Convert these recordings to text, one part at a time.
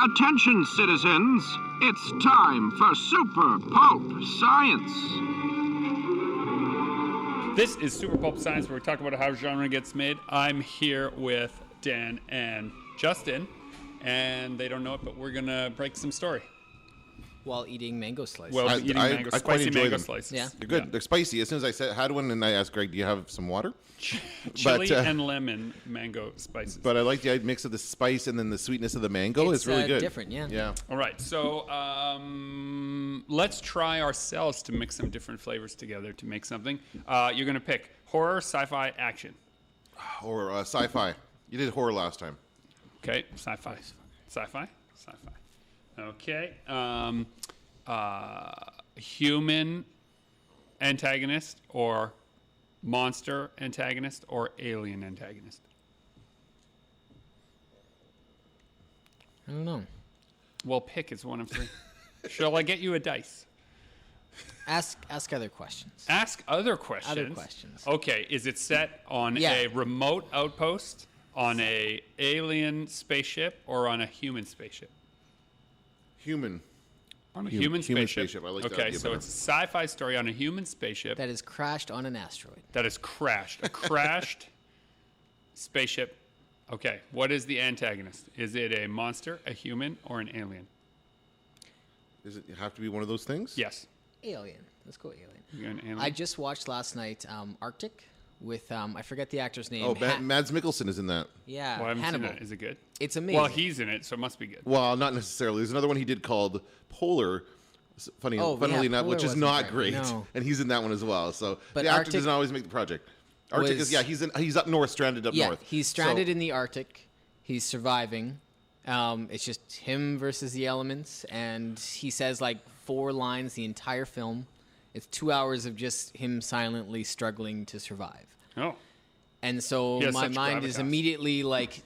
Attention, citizens. It's time for Super Pulp Science. This is Super Pulp Science, where we talk about how genre gets made. I'm here with Dan and Justin, and they don't know it, but we're going to break some story. While eating mango slices. I quite enjoy mango slices. Yeah. They're good. Yeah. They're spicy. As soon as I had one and I asked Greg, do you have some water? Chili and lemon mango spices. But I like the mix of the spice and then the sweetness of the mango. It's really good. Different, yeah. Yeah. All right, so let's try ourselves to mix some different flavors together to make something. You're going to pick horror, sci-fi, action. Or sci-fi. You did horror last time. Okay, sci-fi. Sci-fi? Sci-fi. Okay. Human antagonist or monster antagonist or alien antagonist? I don't know. Well, pick. It's one of three. Shall I get you a dice? Ask other questions. Ask other questions. Other questions. Okay. Is it set on a remote outpost, on a alien spaceship, or on a human spaceship? Human. On a human spaceship. I like that okay, idea so better. it's a sci-fi story on a human spaceship That has crashed on an asteroid. that has crashed. A crashed spaceship. Okay, what is the antagonist? Is it a monster, a human, or an alien? Does it have to be one of those things? Yes. Alien. Let's go alien. You're an alien? I just watched last night Arctic with, I forget the actor's name. Oh, Mads Mikkelsen is in that. Yeah, Well, I haven't Hannibal. seen it. Is it good? It's amazing. Well, he's in it, so it must be good. Well, not necessarily. There's another one he did called Polar. Funnily enough, Polar which is wasn't not great, no. and he's in that one as well. So But the actor Arctic doesn't always make the project. Arctic was- is he's up north, stranded up north. He's stranded So- in the Arctic. He's surviving. It's just him versus the elements, and he says like 4 lines the entire film. It's 2 hours of just him silently struggling to survive. Oh. And so He has my such mind is gravitas. immediately like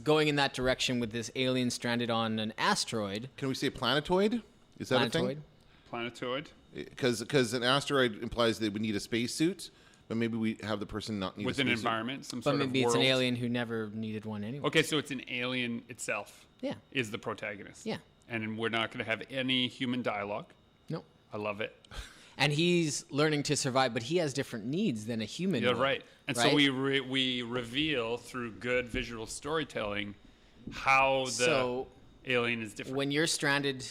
going in that direction with this alien stranded on an asteroid. Can we say planetoid? Is that a Planetoid. thing? Planetoid. Because an asteroid implies they would need a spacesuit, but maybe we have the person not need With a an spacesuit. environment, some But sort maybe of it's world. an alien who never needed one anyway. Okay, so it's an alien itself. Yeah. Is the protagonist. Yeah. And we're not going to have any human dialogue. No. I love it. And he's learning to survive, but he has different needs than a human Yeah, would, right. And so right? we reveal through good visual storytelling how the So, alien is different. when you're stranded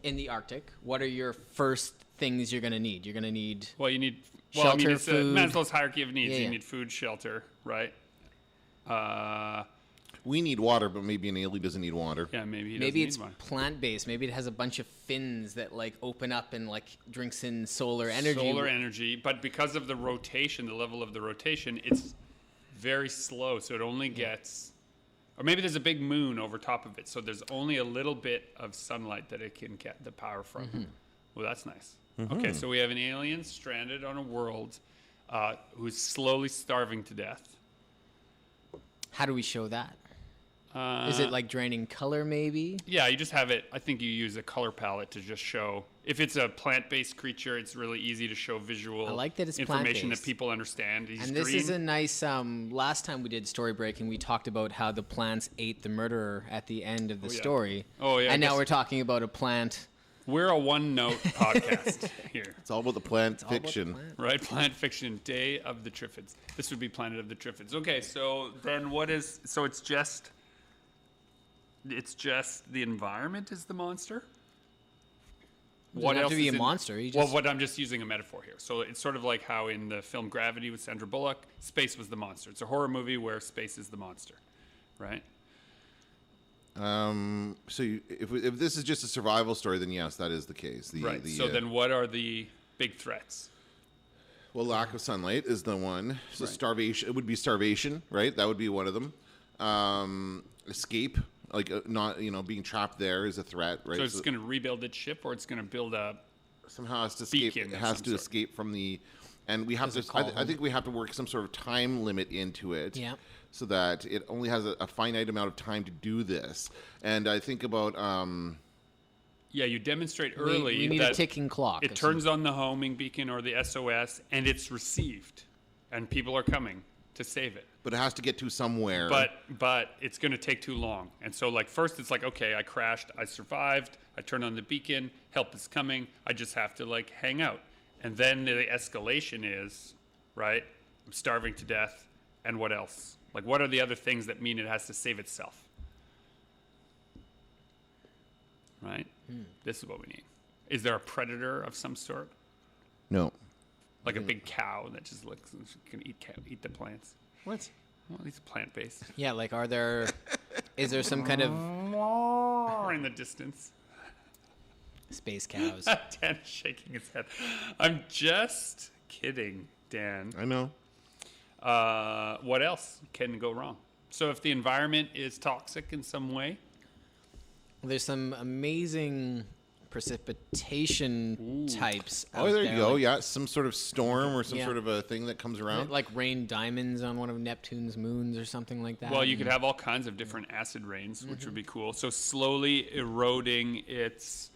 in the Arctic, what are your first things you're going to need? You're going to need Well, you need Shelter, it's food. Maslow's hierarchy of needs. Yeah, You yeah. need food, shelter, right? We need water, but maybe an alien doesn't need water. Yeah, maybe he maybe doesn't it's need one. plant-based. Maybe it has a bunch of fins that like open up and like drinks in solar energy. Solar energy, but because of the rotation, the level of the rotation, it's very slow. So it only gets, or maybe there's a big moon over top of it. So there's only a little bit of sunlight that it can get the power from. Mm-hmm. Well, that's nice. Okay, so we have an alien stranded on a world who's slowly starving to death. How do we show that? Is it like draining color maybe? Yeah, you just have it. I think you use a color palette to just show. If it's a plant-based creature, it's really easy to show visual I like that it's information plant-based. that people understand. He's And this green. is a nice. Last time we did story breaking, we talked about how the plants ate the murderer at the end of the yeah. story. Oh, yeah, I And now guess- we're talking about a plant. We're a one-note podcast here, It's all about the plant All about the fiction. plant. right? Plant fiction, Day of the Triffids. This would be Planet of the Triffids. Okay, so then what is? So it's just the environment is the monster. Doesn't have to be is a in- monster, you Well, just- what I'm just using a metaphor here. So it's sort of like how in the film Gravity with Sandra Bullock, space was the monster. It's a horror movie where space is the monster, right? If this is just a survival story, then yes, that is the case. Right. So then what are the big threats? Well, lack of sunlight is the one. So Right. starvation. It would be starvation, right? That would be one of them. Escape, like not being trapped there is a threat, right? So it's going to rebuild its ship, or it's going to build a somehow has to escape. beacon It of has some to sort. escape from the, and we have Does it to. call I home? think we have to work some sort of time limit into it. Yeah. So that it only has a finite amount of time to do this. And I think about Yeah, you demonstrate We early need that a ticking clock. it turns on the homing beacon or the SOS, and it's received, and people are coming to save it. But it has to get to somewhere. But it's going to take too long. And so, like, first it's like, okay, I crashed, I survived, I turned on the beacon, help is coming, I just have to, like, hang out. And then the escalation is, right, I'm starving to death, and what else? Like, what are the other things that mean it has to save itself? Right? This is what we need. Is there a predator of some sort? No. Like a big cow that just looks can eat the plants? What? Well, he's plant-based. Yeah, like is there some kind of In the distance. space cows? Dan is shaking his head. I'm just kidding, Dan. I know. What else can go wrong? So if the environment is toxic in some way, There's some amazing precipitation types. Oh, out there you there, go. like, Yeah, some sort of storm or some Yeah. sort of a thing that comes around. like rain diamonds on one of Neptune's moons or something like that. well, you could have all kinds of different acid rains, which would be cool. So slowly eroding its,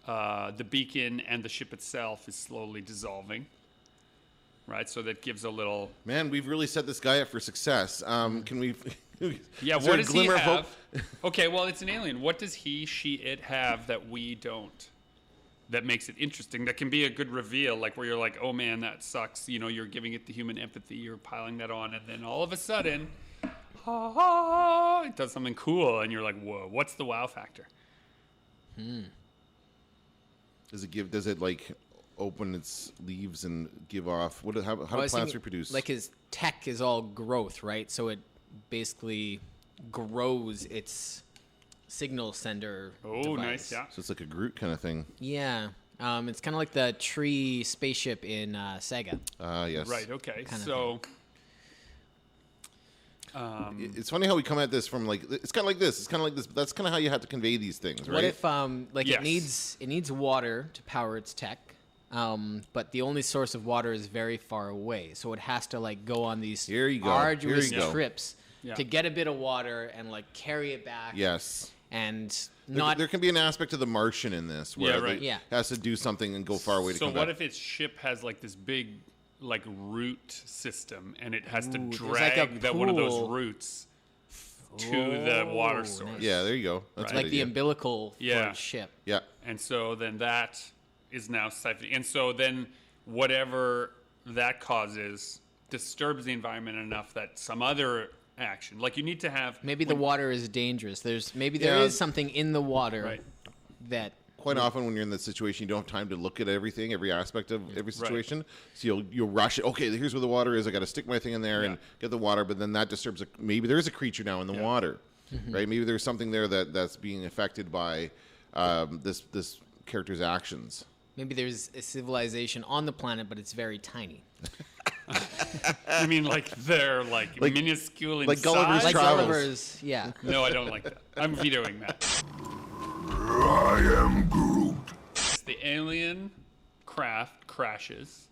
the beacon and the ship itself is slowly dissolving. Right, so that gives a little. Man, we've really set this guy up for success. Can we? Yeah, is there what a does he glimmer of have? hope? Okay, well, it's an alien. What does he, she, it have that we don't? That makes it interesting. That can be a good reveal, like where you're like, oh man, that sucks. You know, you're giving it the human empathy, you're piling that on, and then all of a sudden, it does something cool, and you're like, whoa, what's the wow factor? Does it like open its leaves and give off? How I do was plants thinking, reproduce? Like his tech is all growth, right? So it basically grows its signal sender. Oh, device. nice, yeah. So it's like a Groot kind of thing. Yeah. It's kind of like the tree spaceship in Sega. Yes. Right, okay. Kinda So, It's funny how we come at this from like it's kind of like this. It's kind of like this. That's kind of how you have to convey these things, right? What if like Yes. it needs water to power its tech, but the only source of water is very far away, so it has to like go on these Here you go. arduous Here you go. trips Yeah. to get a bit of water and like carry it back. Yes. And There- not there can be an aspect of the Martian in this where Yeah, right. it Yeah. has to do something and go far away to so come what back. if its ship has like this big, like root system, and it has to Ooh, there's drag like a that one of those pool. roots to the water Oh, source? nice. Yeah, there you go. That's a Right. good like the idea. umbilical Yeah. for its ship. Yeah. And so then that is now siphoning. And so then whatever that causes disturbs the environment enough that some other action, like you need to have Maybe the water is dangerous. There Yeah. is something in the water Right. that Quite often when you're in that situation, you don't have time to look at everything, every aspect of every situation. So you'll rush it. Okay, here's where the water is. I got to stick my thing in there and get the water. But then that disturbs. Maybe there is a creature now in the water, right? Maybe there's something there that's being affected by this character's actions. maybe there's a civilization on the planet, but it's very tiny. I mean, like they're like minuscule in like Gulliver's size. Like Travels. Gulliver's, yeah. No, I don't like that. I'm vetoing that. I am Groot. The alien craft crashes.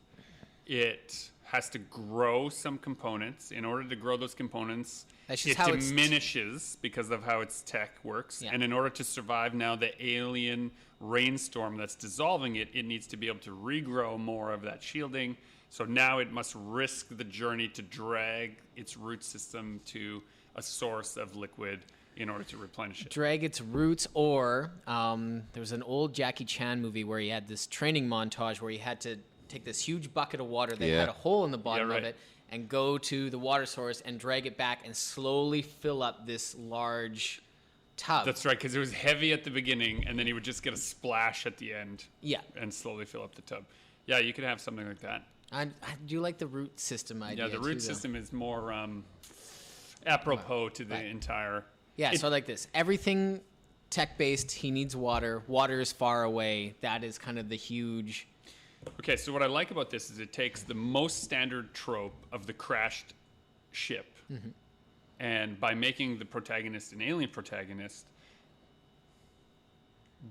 It has to grow some components. In order to grow those components, That's it just how it's diminishes because of how its tech works. Yeah. And in order to survive now the alien rainstorm that's dissolving it, it needs to be able to regrow more of that shielding. So now it must risk the journey to drag its root system to a source of liquid in order to replenish it. Drag its roots, or there was an old Jackie Chan movie where he had this training montage where he had to take this huge bucket of water that Yeah. had a hole in the bottom Yeah, of right. it and go to the water source and drag it back and slowly fill up this large tub. That's right, because it was heavy at the beginning, and then he would just get a splash at the end. Yeah. And slowly fill up the tub. Yeah, you could have something like that. I do like the root system idea. Yeah, the too, root though. system is more apropos to the entire. Yeah, It- so like this. Everything tech-based, he needs water. Water is far away. That is kind of the huge... Okay, so what I like about this is it takes the most standard trope of the crashed ship, and by making the protagonist an alien protagonist,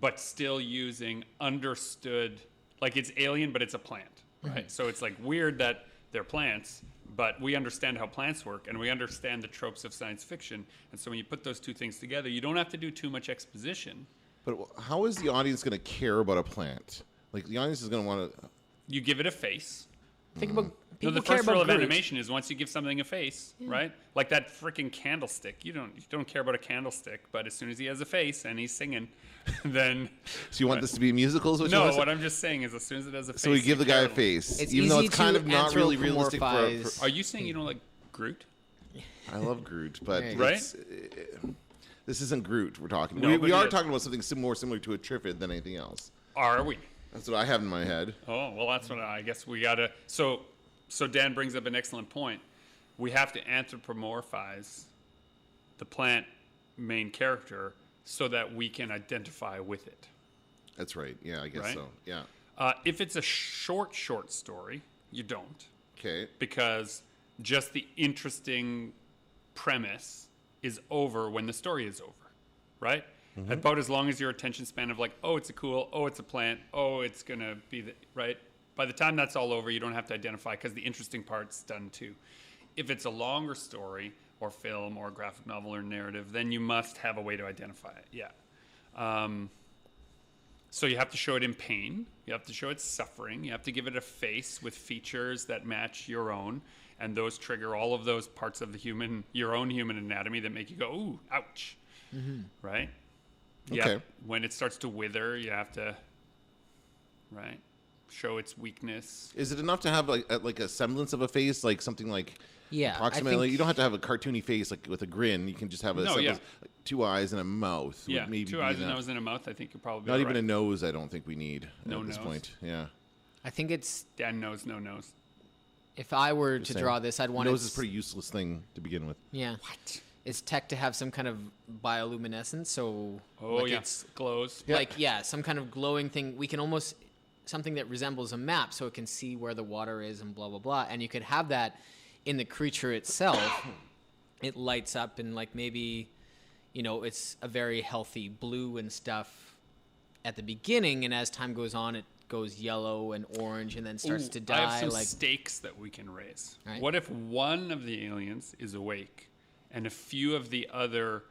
but still using understood, like it's alien, but it's a plant, right? So it's like weird that they're plants, but we understand how plants work, and we understand the tropes of science fiction. And so when you put those two things together, you don't have to do too much exposition. But how is the audience going to care about a plant? Like, the audience is going to want to... You give it a face. Think about No, people the care first rule about of Groot. animation is once you give something a face, right? Like that freaking candlestick. You don't care about a candlestick, but as soon as he has a face and he's singing, then So you want this to be a musical? Is what you no. want to What say? I'm just saying is, as soon as it has a face, So we give the you guy a care face, It's even though easy it's kind to of not really realistic anthropomorphize- Are you saying you don't like Groot? I love Groot, but Right. this isn't Groot we're talking. No, we but are yes. talking about something more similar to a Trifid than anything else. Are we? That's what I have in my head. Oh, well, that's what I guess we gotta. So Dan brings up an excellent point. We have to anthropomorphize the plant main character so that we can identify with it. That's right. Yeah, I guess Right? so. Yeah. If it's a short story, you don't, Okay. because just the interesting premise is over when the story is over, right? About as long as your attention span of like, oh, it's a cool, oh, it's a plant, oh, it's gonna be the right. By the time that's all over, you don't have to identify because the interesting part's done too. If it's a longer story or film or graphic novel or narrative, then you must have a way to identify it. Yeah. So you have to show it in pain. You have to show it suffering. You have to give it a face with features that match your own, and those trigger all of those parts of the your own human anatomy that make you go, ooh, ouch, right? Yeah. Okay. When it starts to wither, you have to, right, show its weakness. Is it enough to have like a semblance of a face, like something like Yeah, I approximately? think- You don't have to have a cartoony face like with a grin. You can just have a No, semblance, yeah. like 2 eyes and a mouth. would Yeah, maybe 2 be eyes, a enough. nose, and a mouth. I think you're probably Not all even right. a nose. I don't think we need No at this nose. point. Yeah. I think it's Dan knows, no nose. if I were Just to saying. draw this, I'd want nose it. is a pretty useless thing to begin with. Yeah. What? It's tech to have some kind of bioluminescence, so Oh, like yeah, it's glows. like some kind of glowing thing. We can almost something that resembles a map, so it can see where the water is and blah blah blah. And you could have that in the creature itself. It lights up and like maybe, it's a very healthy blue and stuff at the beginning, and as time goes on, it goes yellow and orange, and then starts Ooh, to I have die. some Like stakes that we can raise. Right. What if one of the aliens is awake and a few of the other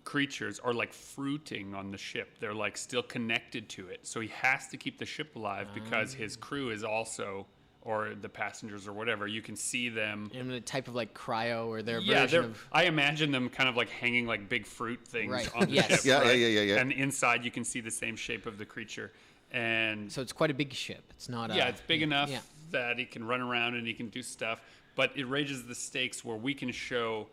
creatures are like fruiting on the ship? They're like still connected to it. So he has to keep the ship alive because his crew is also, or the passengers or whatever, you can see them. in a type of like cryo or their Yeah, version of. I imagine them kind of like hanging like big fruit things Right. on the Yes. ship. Yeah, right? yeah. And inside you can see the same shape of the creature. And So it's quite a big ship. It's not. yeah, it's big enough yeah. that he can run around and he can do stuff, but it raises the stakes where we can show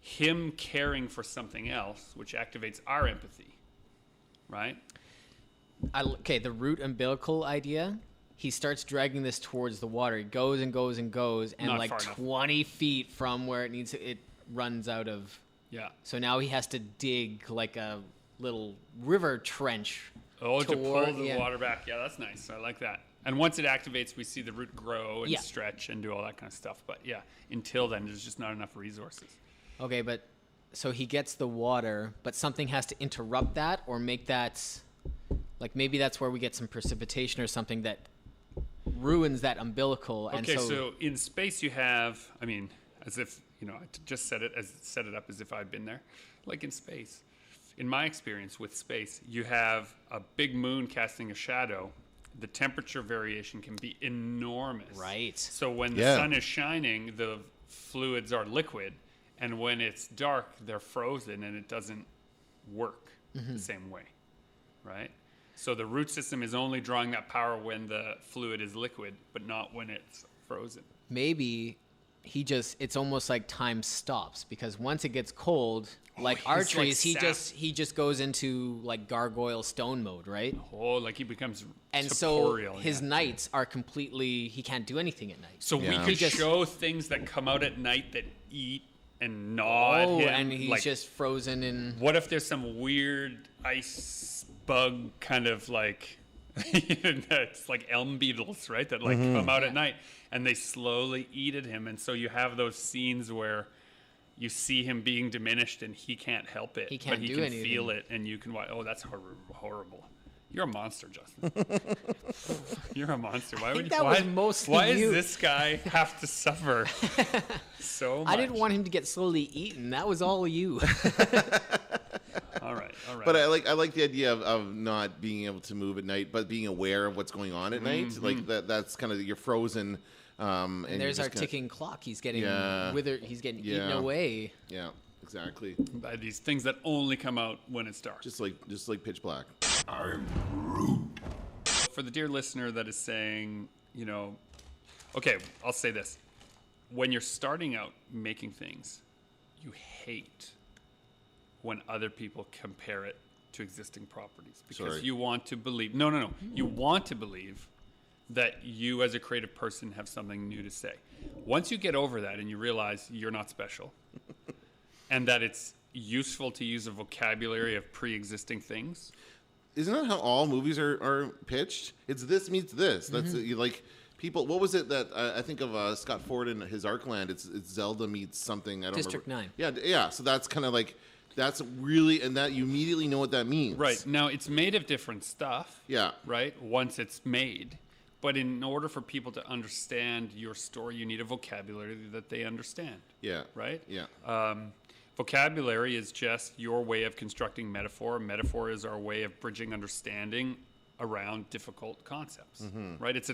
him caring for something else, which activates our empathy, right? Okay, the root umbilical idea. He starts dragging this towards the water. He goes and goes and goes, and Not like far enough. 20 feet from where it needs to, it runs out of. Yeah. So now he has to dig like a little river trench. Oh, to pull toward- the yeah. water back. Yeah, that's nice. I like that. And once it activates, we see the root grow and Yeah. stretch and do all that kind of stuff. But yeah, until then, there's just not enough resources. Okay, but so he gets the water, but something has to interrupt that or make that, like maybe that's where we get some precipitation or something that ruins that umbilical. And Okay, so in space you have, I mean, as if, I just set it up as if I'd been there. Like in space, in my experience with space, you have a big moon casting a shadow. The temperature variation can be enormous. Right. So when the Yeah. sun is shining, the fluids are liquid, and when it's dark, they're frozen, and it doesn't work the same way, right? So the root system is only drawing that power when the fluid is liquid, but not when it's frozen. maybe it's almost like time stops because once it gets cold, like he's our trees, like he just goes into like gargoyle stone mode, right? Oh, like he becomes And corporeal. so his nights are completely, he can't do anything at night. So Yeah. we He could just- show things that come out at night that eat and gnaw at him. And he's like, just frozen in. what if there's some weird ice bug kind of like it's like elm beetles, right? That like come out at night and they slowly eat at him, and so you have those scenes where you see him being diminished and he can't help it, He can't but he do can anything. feel it, and you can watch. Oh, that's horrible. You're a monster, Justin. You're a monster. Why would think that was mostly why you. does this guy have to suffer so much? I didn't want him to get slowly eaten. That was all you. All right. All right. But I like the idea of not being able to move at night, but being aware of what's going on at night. Like that's kind of, you're frozen. And there's our ticking clock. He's getting withered. He's getting eaten away. Yeah, exactly. By these things that only come out when it's dark. Just like pitch black. I'm Groot. For the dear listener that is saying, okay, I'll say this. When you're starting out making things, you hate when other people compare it to existing properties because you want to believe. No. You want to believe that you as a creative person have something new to say. Once you get over that and you realize you're not special and that it's useful to use a vocabulary of pre-existing things. Isn't that how all movies are pitched? It's this meets this. That's like people. What was it that I think of Scott Ford in his Arkland? It's Zelda meets something. I don't District remember. 9. Yeah. So that's kind of like, that's really, and that you immediately know what that means. Right. Now it's made of different stuff. Yeah. Right. Once it's made. But in order for people to understand your story, you need a vocabulary that they understand. Yeah. Right? Yeah. Vocabulary is just your way of constructing metaphor. Metaphor is our way of bridging understanding around difficult concepts. Right?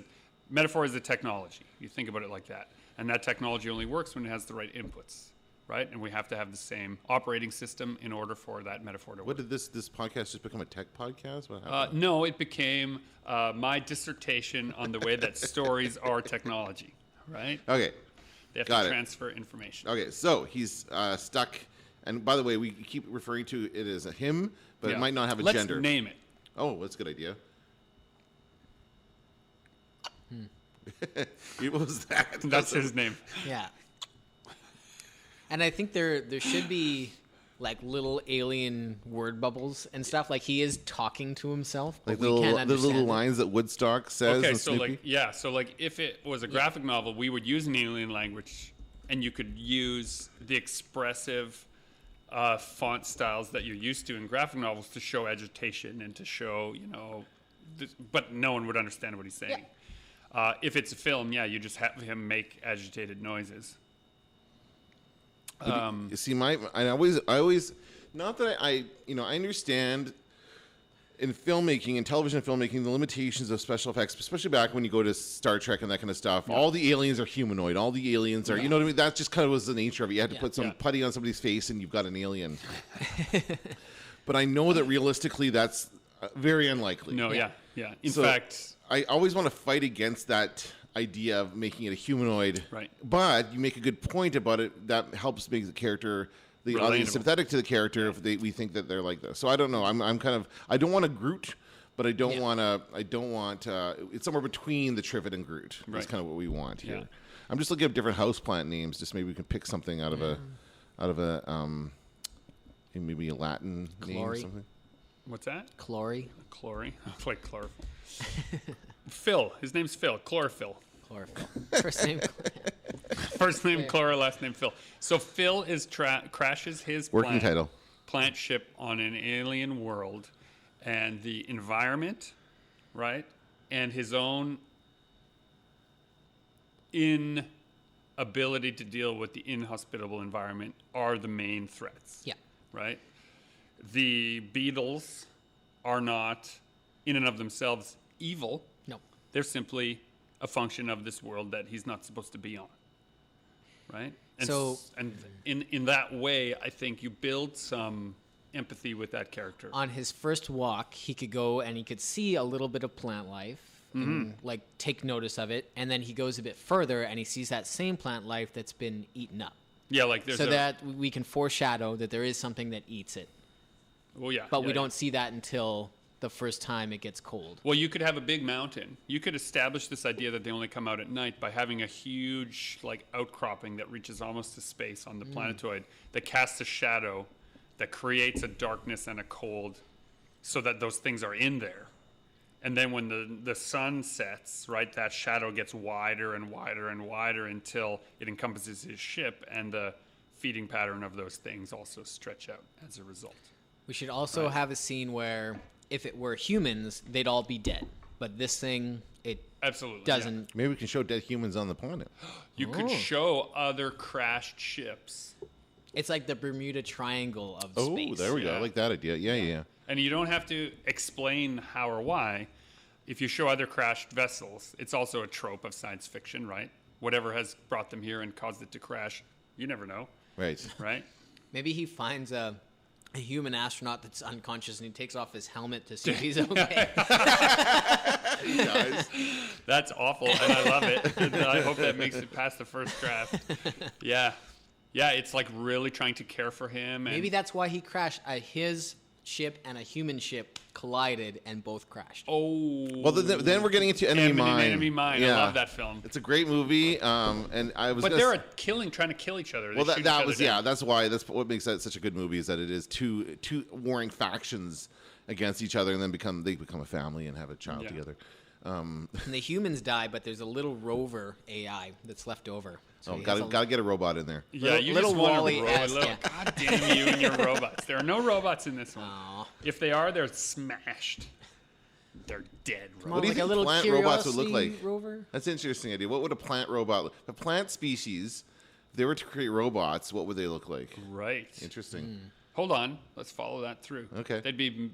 Metaphor is a technology. You think about it like that. And that technology only works when it has the right inputs. Right? And we have to have the same operating system in order for that metaphor to work. What did this podcast just become, a tech podcast? What happened? No, it became my dissertation on the way that stories are technology, right? Okay. They have Got to it. transfer information. Okay, so he's stuck, and by the way, we keep referring to it as a him, but it might not have a Let's gender. name it. Oh, that's a good idea. What was that? That's his name. Yeah. And I think there should be like little alien word bubbles and stuff. Like he is talking to himself, but Like we can't the understand little it. lines that Woodstock says. Okay, in so Snoopy. like if it was a graphic novel, we would use an alien language, and you could use the expressive font styles that you're used to in graphic novels to show agitation and to show, but no one would understand what he's saying. If it's a film, you just have him make agitated noises. You see, I always, not that I understand in filmmaking and television filmmaking the limitations of special effects, especially back when you go to Star Trek and that kind of stuff. Yeah. All the aliens are humanoid. All the aliens are, you know what I mean? That just kind of was the nature of it. You had to put some putty on somebody's face and you've got an alien. But I know that realistically that's very unlikely. No, yeah. In fact, I always want to fight against that idea of making it a humanoid, right? But you make a good point about it. That helps make the character, the audience, sympathetic to the character if we think that they're like this. So I don't know. I'm kind of, I don't want a Groot, but I don't want to. I don't want. It's somewhere between the Trivet and Groot. That's kind of what we want here. Yeah. I'm just looking at different houseplant names. Just maybe we can pick something out of maybe a Latin name or something. What's that? Chlory. Like chlorophyll. Phil. His name's Phil. Chlorophyll. First name Chlora, last name Phil. So Phil crashes his working title plant ship on an alien world, and the environment, right, and his own inability to deal with the inhospitable environment are the main threats. Yeah. Right? The beetles are not, in and of themselves, evil. No. They're simply a function of this world that he's not supposed to be on. Right? And in that way, I think you build some empathy with that character. On his first walk, he could go and he could see a little bit of plant life and like take notice of it. And then he goes a bit further and he sees that same plant life that's been eaten up. Yeah, like there's that we can foreshadow that there is something that eats it. Well, yeah. But we don't see that until the first time it gets cold. Well, you could have a big mountain. You could establish this idea that they only come out at night by having a huge outcropping that reaches almost to space on the planetoid that casts a shadow that creates a darkness and a cold so that those things are in there. And then when the sun sets, right, that shadow gets wider and wider and wider until it encompasses his ship, and the feeding pattern of those things also stretch out as a result. We should also have a scene where if it were humans, they'd all be dead. But this thing, it absolutely doesn't. Yeah. Maybe we can show dead humans on the planet. You could show other crashed ships It's like the Bermuda Triangle of Oh, space. there we go. Yeah. I like that idea. Yeah. And you don't have to explain how or why. If you show other crashed vessels, it's also a trope of science fiction, right? Whatever has brought them here and caused it to crash, you never know, Right. right? Maybe he finds a human astronaut that's unconscious and he takes off his helmet to see if he's okay. Guys. That's awful, and I love it. And I hope that makes it past the first draft. Yeah. Yeah, it's like really trying to care for him. And Maybe that's why he crashed. His ship and a human ship collided and both crashed. Oh. Well, then we're getting into Enemy Mine. Enemy Mine. Yeah. I love that film. It's a great movie. And I was. But gonna they're trying to kill each other. They Well, shoot each that other was down. That's why what makes that such a good movie is that it is two warring factions against each other, and then they become a family and have a child Yeah. together. And the humans die, but there's a little rover AI that's left over. So he has Gotta get a robot in there. Yeah, Little- you little just want Wall-E a robot. esque, yeah. God damn you and your robots. There are no robots in this one. Aw. If they are, they're smashed. They're dead Come robots. on, do you like a think little plant robots would look Curiosity like? rover? That's an interesting idea. What would a plant robot look? A plant species, if they were to create robots, what would they look like? Right. Interesting. Hold on. Let's follow that through. Okay. They'd be.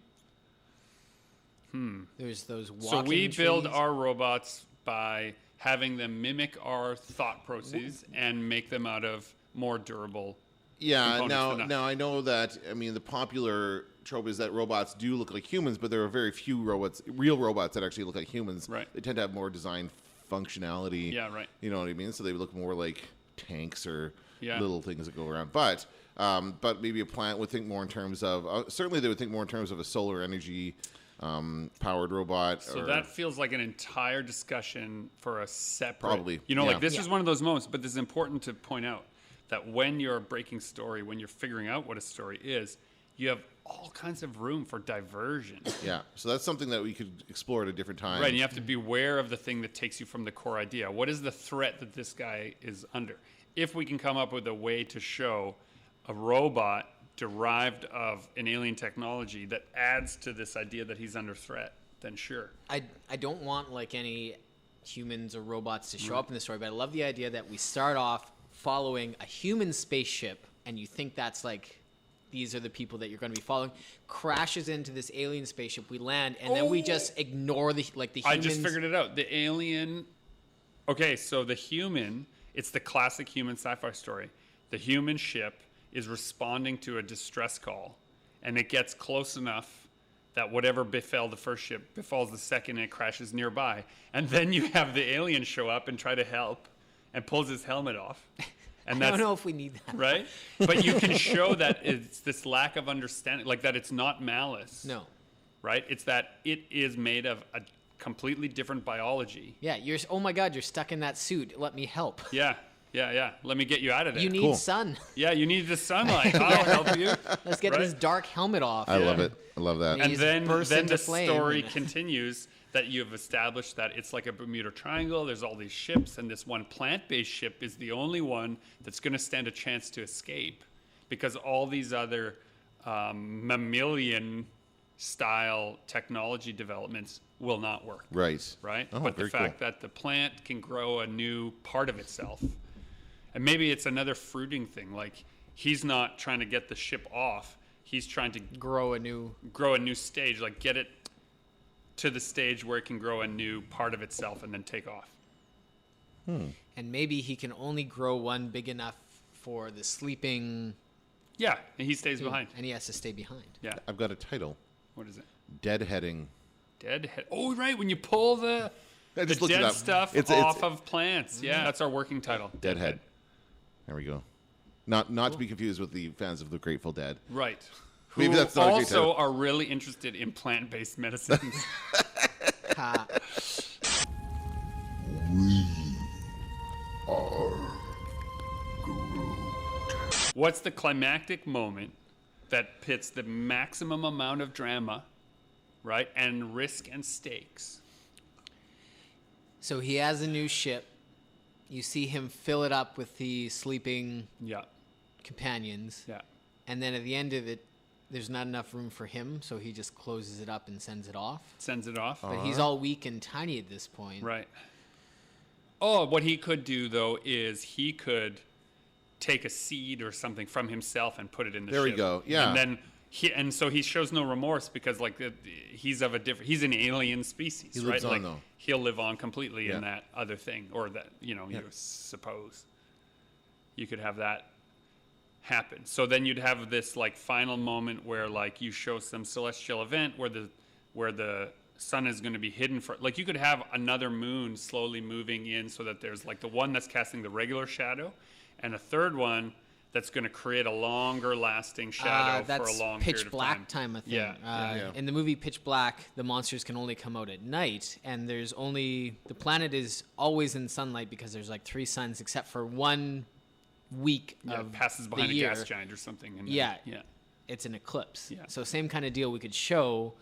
There's those walking So we build trees. our robots by having them mimic our thought processes and make them out of more durable. Yeah. components than us. Now I know that. I mean, the popular trope is that robots do look like humans, but there are very few real robots that actually look like humans. Right. They tend to have more design functionality. Yeah, right. You know what I mean? So they look more like tanks or Yeah. little things that go around. But maybe a plant would think more in terms of certainly they would think more in terms of a solar energy powered robot. So or, that feels like an entire discussion for a separate. Probably, You know, yeah. like this Yeah. is one of those moments, but this is important to point out that when you're breaking story, when you're figuring out what a story is, you have all kinds of room for diversion. Yeah. So that's something that we could explore at a different time. Right, and you have to be aware of the thing that takes you from the core idea. What is the threat that this guy is under? If we can come up with a way to show a robot derived of an alien technology that adds to this idea that he's under threat, then sure. I don't want like any humans or robots to show up in the story, but I love the idea that we start off following a human spaceship, and you think that's like these are the people that you're going to be following. Crashes into this alien spaceship, we land, and then we just ignore the humans. I just figured it out. The alien. Okay, so the human. It's the classic human sci-fi story. The human ship is responding to a distress call, and it gets close enough that whatever befell the first ship befalls the second, and it crashes nearby. And then you have the alien show up and try to help, and pulls his helmet off. And I that's don't know if we need that. right. But you can show that it's this lack of understanding, like that it's not malice. No. Right. It's that it is made of a completely different biology. Yeah, oh my God, you're stuck in that suit. Let me help. Yeah. Let me get you out of there. You need Cool. sun. Yeah, you need the sunlight. I'll help you. Let's get Right? this dark helmet off. I love it. I love that. Yeah. And just then burst the into flame story and- continues that you've established that it's like a Bermuda Triangle. There's all these ships, and this one plant-based ship is the only one that's going to stand a chance to escape, because all these other mammalian-style technology developments will not work. Right. Right? Oh, but the very fact cool. that the plant can grow a new part of itself, and maybe it's another fruiting thing. Like he's not trying to get the ship off; he's trying to Grow a new. grow a new stage, like get it to the stage where it can grow a new part of itself and then take off. And maybe he can only grow one big enough for the sleeping. Yeah, and he stays behind. And he has to stay behind. Yeah. I've got a title. What is it? Deadheading. Deadhead. Oh, right. When you pull the just looked it dead up. stuff It's- off of plants. Yeah, that's our working title. Deadhead. There we go. Not to be confused with the fans of the Grateful Dead. Right. Maybe Who that's not a great also title. are really interested in plant-based medicines. Ha. What's the climactic moment that pits the maximum amount of drama, right, and risk and stakes? So he has a new ship. You see him fill it up with the sleeping Yeah. companions. Yeah. And then at the end of it, there's not enough room for him, so he just closes it up and sends it off. Sends it off. But he's all weak and tiny at this point. Right. Oh, what he could do though is he could take a seed or something from himself and put it in the There ship. we go. Yeah. And then so he shows no remorse because like he's an alien species, He right? lives on, like though. he'll live on completely Yeah. in that other thing, or that you suppose you could have that happen. So then you'd have this like final moment where like you show some celestial event where the sun is going to be hidden for, like you could have another moon slowly moving in so that there's like the one that's casting the regular shadow and a third one that's going to create a longer lasting shadow for a long period pitch of black time, I think. Yeah. In the movie Pitch Black, the monsters can only come out at night, and there's only the planet is always in sunlight because there's like 3 suns except for 1 week of passes behind the a year. gas giant or something. And Yeah. yeah. It's an eclipse. Yeah. So same kind of deal we could show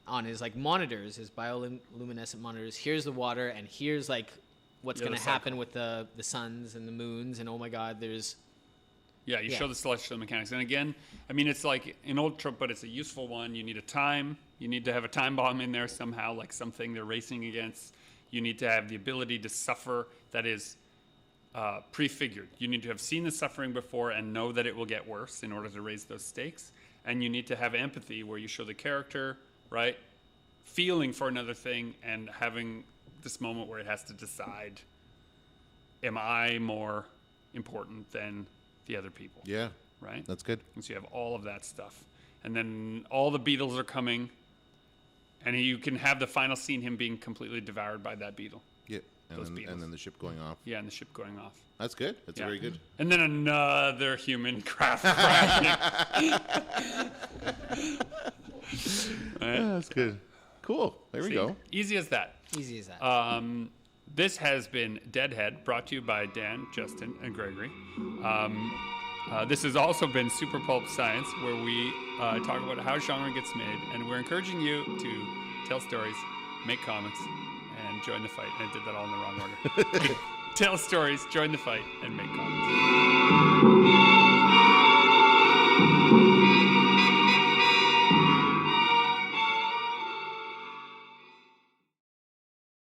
on his like monitors, his bioluminescent monitors. Here's the water, and here's like what's Yeah, going the to happen cycle. with the suns and the moons, and oh my God, there's Yeah, you show the celestial mechanics. And again, I mean, it's like an old trope, but it's a useful one. You need a time. You need to have a time bomb in there somehow, like something they're racing against. You need to have the ability to suffer that is prefigured. You need to have seen the suffering before and know that it will get worse in order to raise those stakes. And you need to have empathy where you show the character, right, feeling for another thing and having this moment where it has to decide, am I more important than the other people? Yeah. Right? That's good. And so you have all of that stuff. And then all the beetles are coming, and you can have the final scene him being completely devoured by that beetle. Yeah. Those beetles. And then the ship going off. Yeah, and the ship going off. That's good. That's Yeah. very good. And then another human craft crashing. Yeah, that's good. Cool. There we See? go. Easy as that. easy as that. This has been Deadhead, brought to you by Dan, Justin, and Gregory. This has also been Super Pulp Science, where we talk about how genre gets made, and we're encouraging you to tell stories, make comics, and join the fight. And I did that all in the wrong order. Tell stories, join the fight, and make comics.